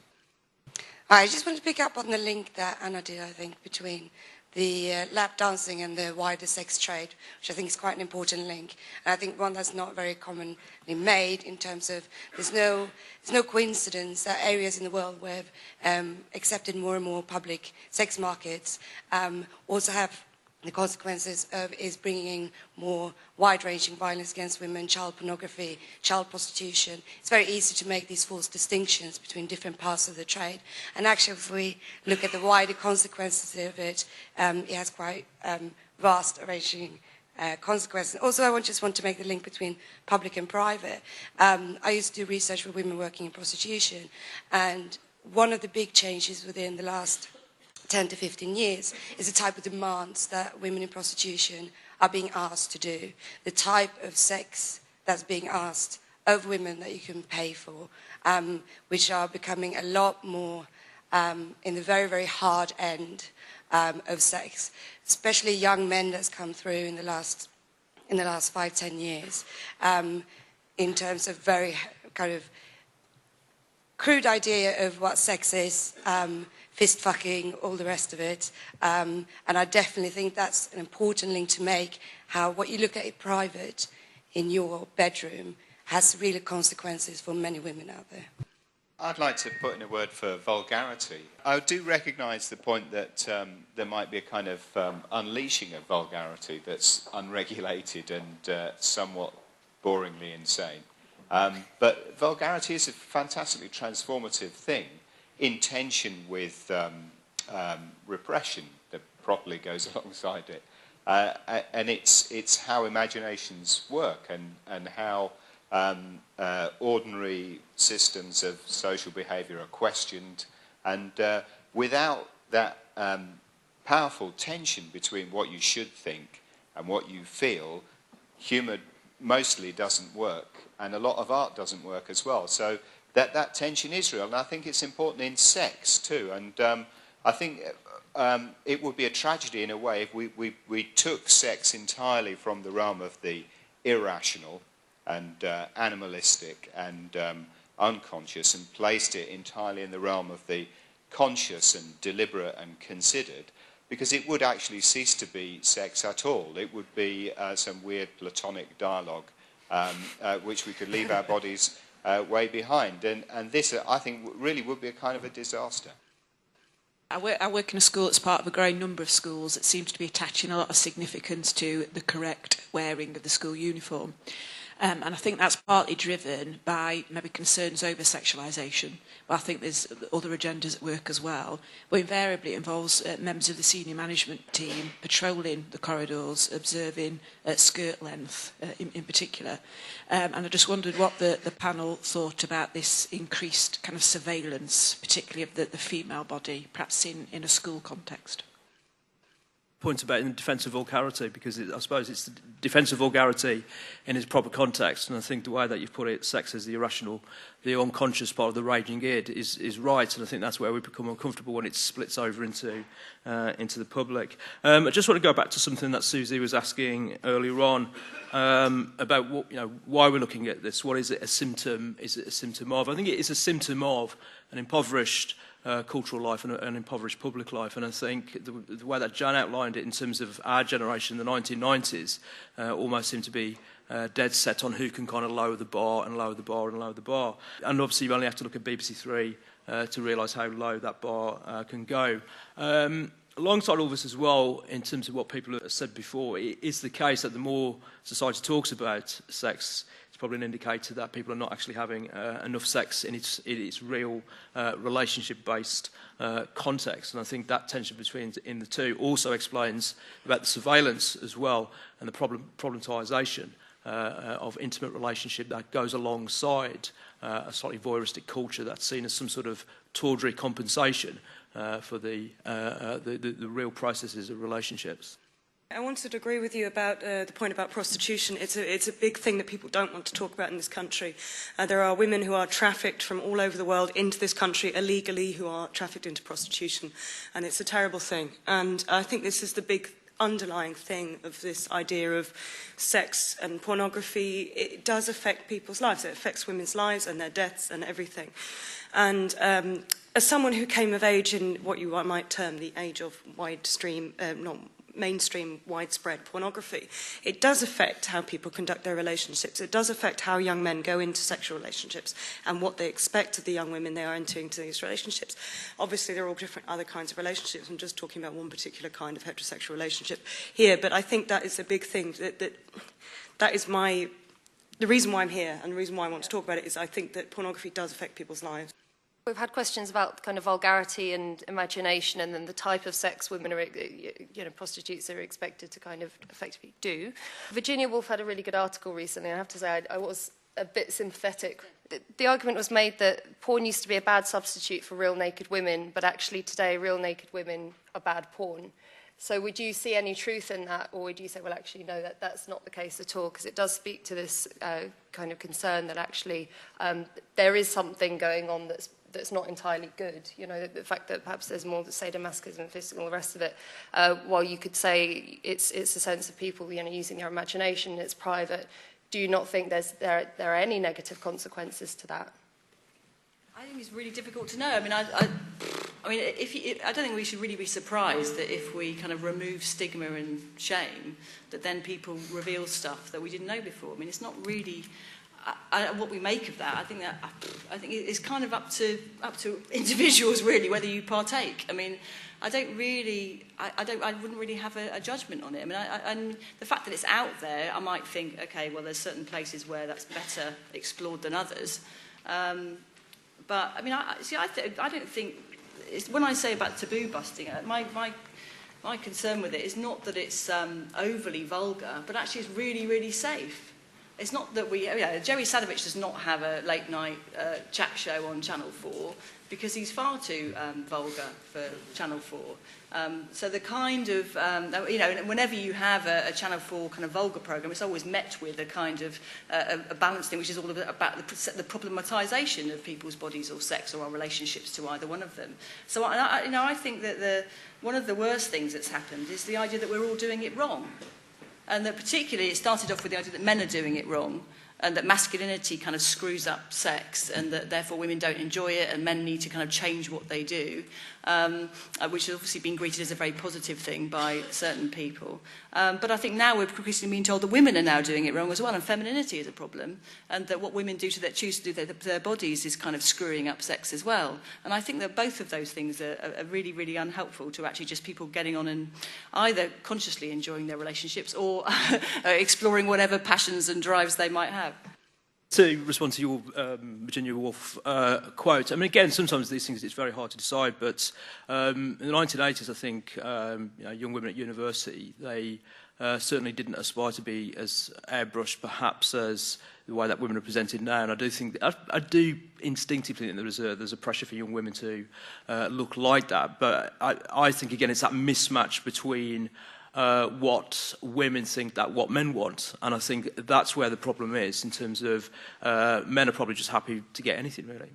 I just want to pick up on the link that Anna did, I think, between the lap dancing and the wider sex trade, which I think is quite an important link. And I think one that's not very commonly made in terms of there's no coincidence that areas in the world where have accepted more and more public sex markets also have the consequences of is bringing more wide-ranging violence against women, child pornography, child prostitution. It's very easy to make these false distinctions between different parts of the trade. And actually, if we look at the wider consequences of it, it has quite vast-ranging consequences. Also, I just want to make the link between public and private. I used to do research for women working in prostitution, and one of the big changes within the last 10 to 15 years is the type of demands that women in prostitution are being asked to do, the type of sex that's being asked of women that you can pay for, which are becoming a lot more in the very, very hard end of sex, especially young men that's come through in the last 5-10 years, in terms of very kind of crude idea of what sex is, fist fucking, all the rest of it. And I definitely think that's an important link to make, how what you look at in private in your bedroom has real consequences for many women out there. I'd like to put in a word for vulgarity. I do recognise the point that there might be a kind of unleashing of vulgarity that's unregulated and somewhat boringly insane. But vulgarity is a fantastically transformative thing, in tension with repression that properly goes alongside it. And it's how imaginations work and how ordinary systems of social behaviour are questioned. And without that powerful tension between what you should think and what you feel, humour mostly doesn't work, and a lot of art doesn't work as well. So that tension is real, and I think it's important in sex too. And I think it would be a tragedy in a way if we took sex entirely from the realm of the irrational and animalistic and unconscious and placed it entirely in the realm of the conscious and deliberate and considered, because it would actually cease to be sex at all. It would be some weird platonic dialogue which we could leave our bodies way behind. And this, I think, really would be a kind of a disaster. I work in a school that's part of a growing number of schools that seems to be attaching a lot of significance to the correct wearing of the school uniform. And I think that's partly driven by maybe concerns over sexualisation. But I think there's other agendas at work as well. But invariably it involves members of the senior management team patrolling the corridors, observing skirt length in particular. And I just wondered what the panel thought about this increased kind of surveillance, particularly of the female body, perhaps in a school context. Point about in defence of vulgarity, because I suppose it's the defence of vulgarity in its proper context, and I think the way that you've put it, sex as the irrational, the unconscious part of the raging id is right, and I think that's where we become uncomfortable when it splits over into the public. I just want to go back to something that Suzy was asking earlier on about what, why we're looking at this. What is it a symptom? Is it a symptom of? I think it is a symptom of an impoverished cultural life and an impoverished public life. And I think the way that Jan outlined it in terms of our generation in the 1990s almost seemed to be dead set on who can kind of lower the bar and lower the bar and lower the bar. And obviously you only have to look at BBC Three to realise how low that bar can go. Alongside all this as well, in terms of what people have said before, it is the case that the more society talks about sex, it's probably an indicator that people are not actually having enough sex in its real relationship-based context. And I think that tension between the two also explains about the surveillance as well and the problematization of intimate relationship that goes alongside a slightly voyeuristic culture that's seen as some sort of tawdry compensation for the real processes of relationships. I wanted to agree with you about the point about prostitution. It's a big thing that people don't want to talk about in this country. There are women who are trafficked from all over the world into this country illegally who are trafficked into prostitution, and it's a terrible thing. And I think this is the big underlying thing of this idea of sex and pornography. It does affect people's lives. It affects women's lives and their deaths and everything. And as someone who came of age in what you might term the age of mainstream, widespread pornography, it does affect how people conduct their relationships. It does affect how young men go into sexual relationships and what they expect of the young women they are entering into these relationships. Obviously, there are all different other kinds of relationships. I'm just talking about one particular kind of heterosexual relationship here, but I think that is a big thing. That is the reason why I'm here, and the reason why I want to talk about it is I think that pornography does affect people's lives. We've had questions about kind of vulgarity and imagination and then the type of sex women are, prostitutes are expected to kind of effectively do. Virginia Woolf had a really good article recently. I have to say I was a bit sympathetic. The argument was made that porn used to be a bad substitute for real naked women, but actually today real naked women are bad porn. So would you see any truth in that, or would you say, well, actually, no, that's not the case at all, because it does speak to this kind of concern that actually there is something going on that's not entirely good. You know, the fact that perhaps there's more sadomasochism, physical, all the rest of it, while you could say it's a sense of people, using their imagination, it's private. Do you not think there are any negative consequences to that? I think it's really difficult to know. I mean, I don't think we should really be surprised that if we kind of remove stigma and shame, that then people reveal stuff that we didn't know before. I mean, it's not really what we make of that. I think it's kind of up to individuals really whether you partake. I mean, I wouldn't really have a judgment on it. I mean, and the fact that it's out there, I might think, okay, well, there's certain places where that's better explored than others. But I mean, I don't think. When I say about taboo busting, my concern with it is not that it's overly vulgar, but actually it's really, really safe. It's not that Jerry Sadovich does not have a late night chat show on Channel 4 because he's far too vulgar for Channel 4. So the kind of, whenever you have a Channel 4 kind of vulgar programme, it's always met with a kind of a balanced thing, which is all about the problematisation of people's bodies or sex or our relationships to either one of them. So I think that one of the worst things that's happened is the idea that we're all doing it wrong. And that particularly it started off with the idea that men are doing it wrong and that masculinity kind of screws up sex and that therefore women don't enjoy it and men need to kind of change what they do, which has obviously been greeted as a very positive thing by certain people. But I think now we're increasingly being told that women are now doing it wrong as well and femininity is a problem and that what women choose to do to their bodies is kind of screwing up sex as well. And I think that both of those things are really, really unhelpful to actually just people getting on and either consciously enjoying their relationships or exploring whatever passions and drives they might have. To respond to your Virginia Woolf quote, I mean, again, sometimes these things, it's very hard to decide, but in the 1980s, I think, young women at university, they certainly didn't aspire to be as airbrushed, perhaps, as the way that women are presented now, and I do think, I do instinctively think there's a pressure for young women to look like that, but I think, again, it's that mismatch between what women think that what men want, and I think that's where the problem is in terms of men are probably just happy to get anything really.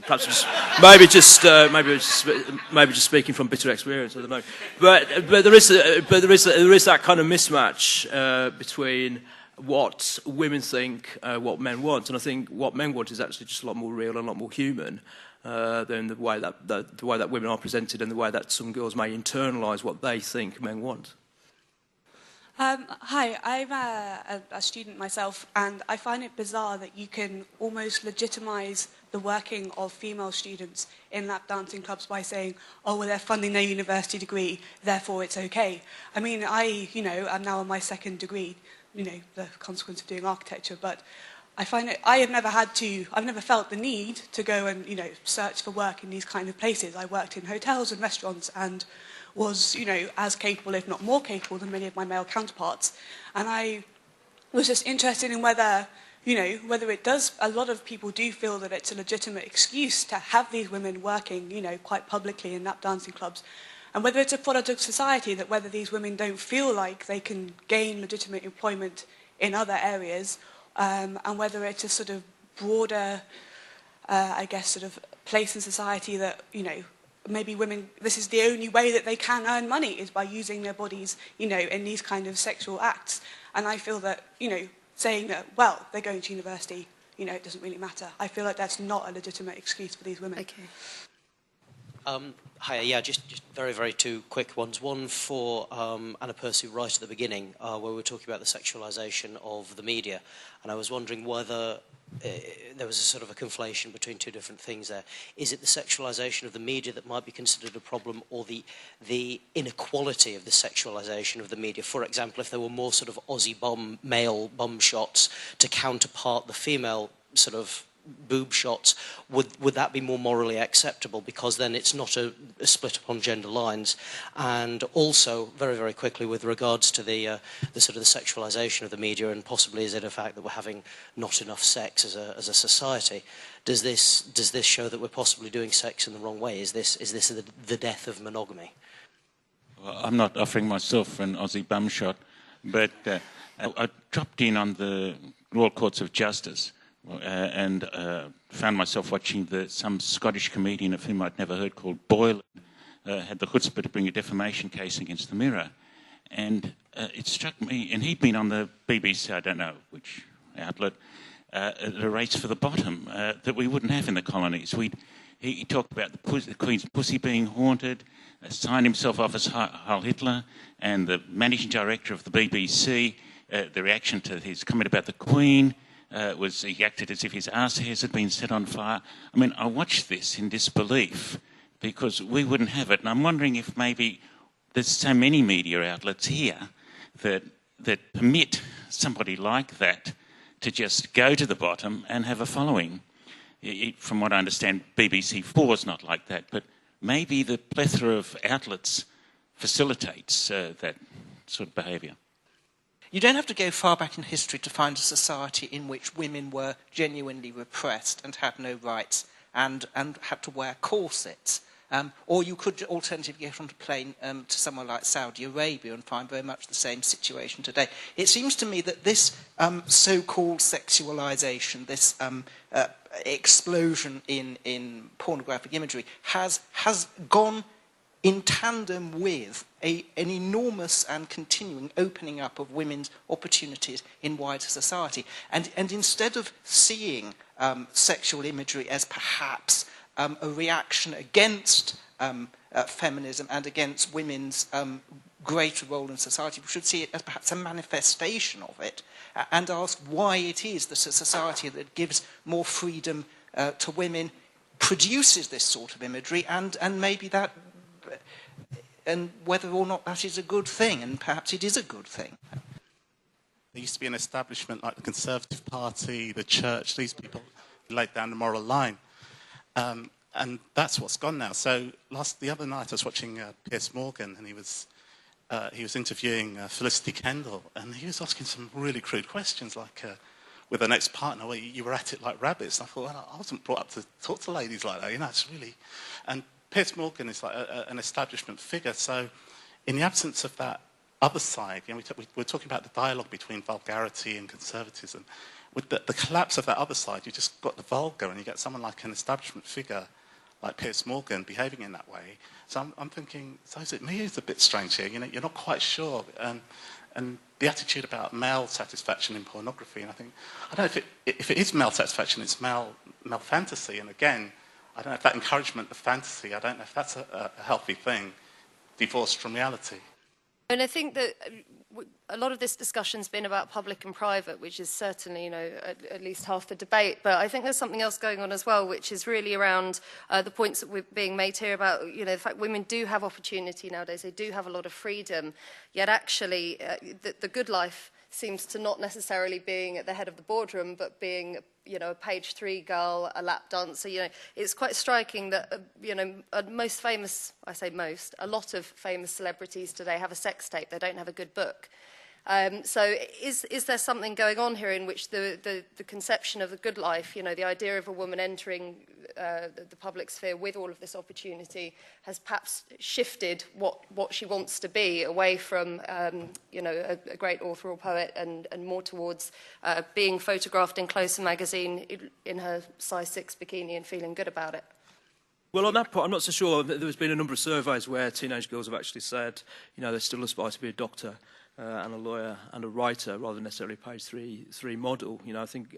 Perhaps maybe just speaking from bitter experience. I don't know, but there is that kind of mismatch between what women think, what men want, and I think what men want is actually just a lot more real and a lot more human. Than the way that women are presented and the way that some girls may internalise what they think men want. Hi, I'm a student myself, and I find it bizarre that you can almost legitimise the working of female students in lap dancing clubs by saying, oh, well, they're funding their university degree, therefore it's okay. I mean, I'm now on my second degree, the consequence of doing architecture, but I find it, I've never felt the need to go and, search for work in these kind of places. I worked in hotels and restaurants and was, as capable, if not more capable, than many of my male counterparts. And I was just interested in whether it does, a lot of people do feel that it's a legitimate excuse to have these women working, quite publicly in lap dancing clubs. And whether it's a product of society, that whether these women don't feel like they can gain legitimate employment in other areas, and whether it's a sort of broader, sort of place in society that, maybe women, this is the only way that they can earn money is by using their bodies, in these kind of sexual acts. And I feel that, saying that, well, they're going to university, it doesn't really matter. I feel like that's not a legitimate excuse for these women. Okay. Hi, yeah, just very, very two quick ones. One for Anna Percy right at the beginning, where we were talking about the sexualisation of the media, and I was wondering whether there was a sort of a conflation between two different things there. Is it the sexualisation of the media that might be considered a problem, or the inequality of the sexualisation of the media? For example, if there were more sort of Aussie male bum shots to counterpart the female sort of boob shots, would that be more morally acceptable, because then it's not a split upon gender lines? And also, very, very quickly, with regards to the sort of the sexualisation of the media, and possibly is it a fact that we're having not enough sex as a society? Does this show that we're possibly doing sex in the wrong way? Is this the death of monogamy? Well, I'm not offering myself an Aussie bum shot, but I dropped in on the Royal Courts of Justice and found myself watching some Scottish comedian of whom I'd never heard, called Boylan, had the chutzpah to bring a defamation case against the Mirror. And it struck me, and he'd been on the BBC, I don't know which outlet, the race for the bottom that we wouldn't have in the colonies. He talked about the Queen's pussy being haunted, signed himself off as Heil Hitler, and the managing director of the BBC, the reaction to his comment about the Queen, was he acted as if his arse hairs had been set on fire. I mean, I watched this in disbelief because we wouldn't have it. And I'm wondering if maybe there's so many media outlets here that permit somebody like that to just go to the bottom and have a following. From what I understand, BBC 4 is not like that, but maybe the plethora of outlets facilitates that sort of behaviour. You don't have to go far back in history to find a society in which women were genuinely repressed and had no rights and had to wear corsets. Or you could alternatively get on a plane to somewhere like Saudi Arabia and find very much the same situation today. It seems to me that this so-called sexualisation, this explosion in pornographic imagery has gone in tandem with an enormous and continuing opening up of women's opportunities in wider society. And instead of seeing sexual imagery as perhaps a reaction against feminism and against women's greater role in society, we should see it as perhaps a manifestation of it, and ask why it is that a society that gives more freedom to women produces this sort of imagery, and maybe that, and whether or not that is a good thing, and perhaps it is a good thing. There used to be an establishment like the Conservative Party, the church, these people laid down the moral line. And that's what's gone now. So the other night I was watching Piers Morgan, and he was interviewing Felicity Kendall, and he was asking some really crude questions, like with an ex-partner, where you were at it like rabbits. And I thought, well, I wasn't brought up to talk to ladies like that, you know, it's really... And Piers Morgan is like an establishment figure, so in the absence of that other side, you know, we're talking about the dialogue between vulgarity and conservatism. With the collapse of that other side, you just got the vulgar, and you get someone like an establishment figure like Piers Morgan behaving in that way. So I'm thinking, so is it me who's a bit strange here? You know, you're not quite sure. And the attitude about male satisfaction in pornography, and I don't know if it is male satisfaction, it's male fantasy. And again, I don't know if that encouragement of fantasy, I don't know if that's a healthy thing, divorced from reality. And I think that a lot of this discussion's been about public and private, which is certainly, you know, at least half the debate. But I think there's something else going on as well, which is really around the points that we're being made here about, you know, the fact women do have opportunity nowadays. They do have a lot of freedom. Yet actually, the good life seems to not necessarily being at the head of the boardroom, but being, you know, a page 3 girl, a lap dancer. You know, it's quite striking that, you know, most famous, I say most, a lot of famous celebrities today have a sex tape. They don't have a good book. So is there something going on here in which the conception of the good life, you know, the idea of a woman entering the public sphere with all of this opportunity has perhaps shifted what she wants to be away from, you know, a great author or poet and more towards being photographed in Closer magazine in her size 6 bikini and feeling good about it? Well, on that point, I'm not so sure. There's been a number of surveys where teenage girls have actually said, you know, they still aspire to be a doctor and a lawyer and a writer rather than necessarily a page 3 model. You know, I think,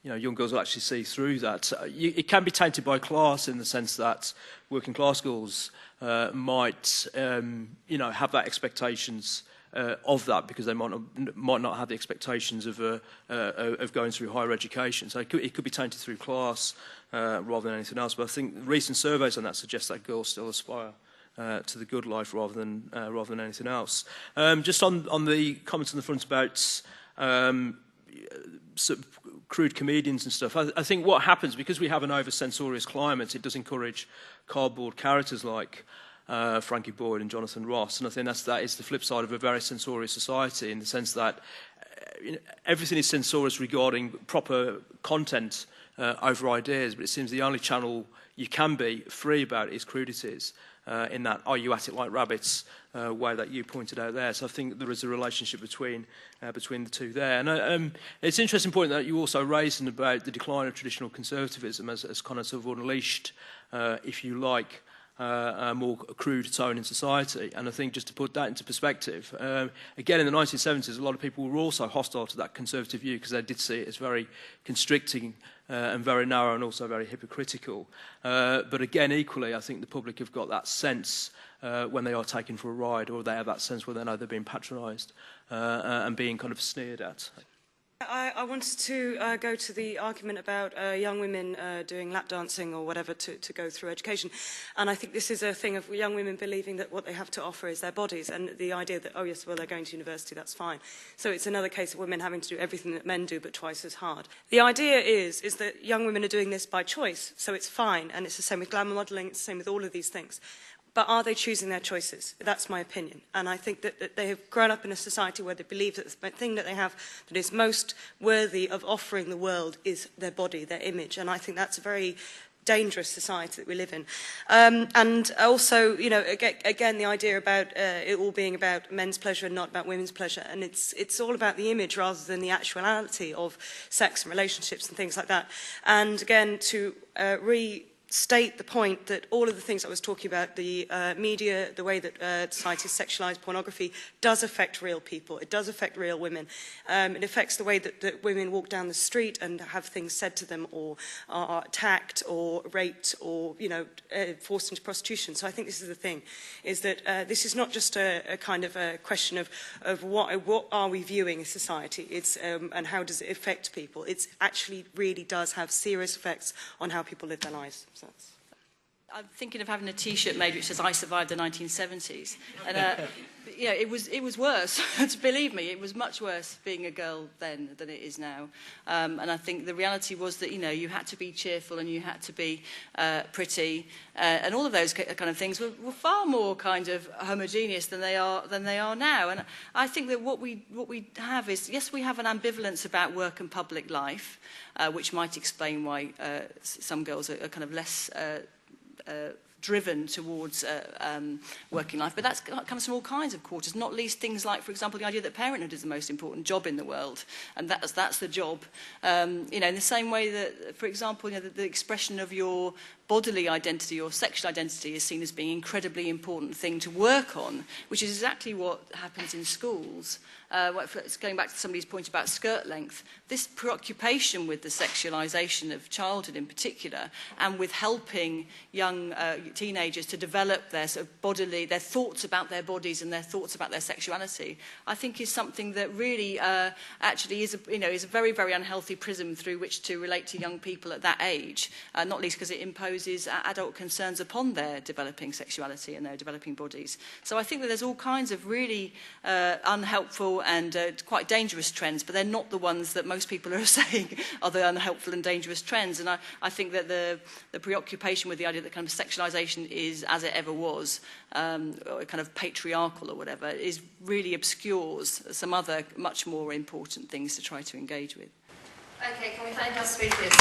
young girls will actually see through that. It can be tainted by class in the sense that working class schools might, have that expectations of that because they might not have the expectations of going through higher education. So it could be tainted through class rather than anything else. But I think recent surveys on that suggest that girls still aspire to the good life rather than anything else. Just on the comments on the front about sort of crude comedians and stuff, I think what happens, because we have an over-censorious climate, it does encourage cardboard characters like Frankie Boyd and Jonathan Ross, and I think that is the flip side of a very censorious society, in the sense that everything is censorious regarding proper content over ideas, but it seems the only channel you can be free about is crudities, in that "are you at it like rabbits" way that you pointed out there. So I think there is a relationship between the two there. And it's an interesting point that you also raised about the decline of traditional conservatism as kind of sort of unleashed, if you like, a more crude tone in society. And I think, just to put that into perspective, again, in the 1970s, a lot of people were also hostile to that conservative view because they did see it as very constricting and very narrow and also very hypocritical. But again, equally, I think the public have got that sense when they are taken for a ride, or they have that sense where they know they're being patronised and being kind of sneered at. I wanted to go to the argument about young women doing lap dancing or whatever to go through education. And I think this is a thing of young women believing that what they have to offer is their bodies, and the idea that, oh yes, well, they're going to university, that's fine. So it's another case of women having to do everything that men do, but twice as hard. The idea is that young women are doing this by choice, so it's fine, and it's the same with glamour modelling, it's the same with all of these things. But are they choosing their choices? That's my opinion. And I think that they have grown up in a society where they believe that the thing that they have that is most worthy of offering the world is their body, their image. And I think that's a very dangerous society that we live in. And also, again, the idea about it all being about men's pleasure and not about women's pleasure. And it's all about the image rather than the actuality of sex and relationships and things like that. And again, to state the point that all of the things I was talking about, the media, the way that society has sexualised pornography, does affect real people. It does affect real women. It affects the way that women walk down the street and have things said to them, or are attacked or raped, or forced into prostitution. So I think this is the thing, is that this is not just a kind of a question of what are we viewing as society, it's and how does it affect people. It actually really does have serious effects on how people live their lives. So I'm thinking of having a T-shirt made which says "I survived the 1970s," and it was worse. Believe me, it was much worse being a girl then than it is now. And I think the reality was that you had to be cheerful and you had to be pretty, and all of those kind of things were far more kind of homogeneous than they are now. And I think that what we have is, yes, we have an ambivalence about work and public life, which might explain why some girls are kind of less driven towards working life, but that comes from all kinds of quarters, not least things like, for example, the idea that parenthood is the most important job in the world, and that's the job. In the same way that, for example, the expression of your bodily identity or sexual identity is seen as being an incredibly important thing to work on, which is exactly what happens in schools. Going back to somebody's point about skirt length, this preoccupation with the sexualisation of childhood in particular, and with helping young teenagers to develop their sort of their thoughts about their bodies and their thoughts about their sexuality, I think is something that really actually is a very, very unhealthy prism through which to relate to young people at that age, not least because it imposes adult concerns upon their developing sexuality and their developing bodies. So I think that there's all kinds of really unhelpful and quite dangerous trends, but they're not the ones that most people are saying are the unhelpful and dangerous trends. And I think that the preoccupation with the idea that kind of sexualisation is as it ever was, or kind of patriarchal or whatever, is really obscures some other much more important things to try to engage with. Okay, can we thank our speakers?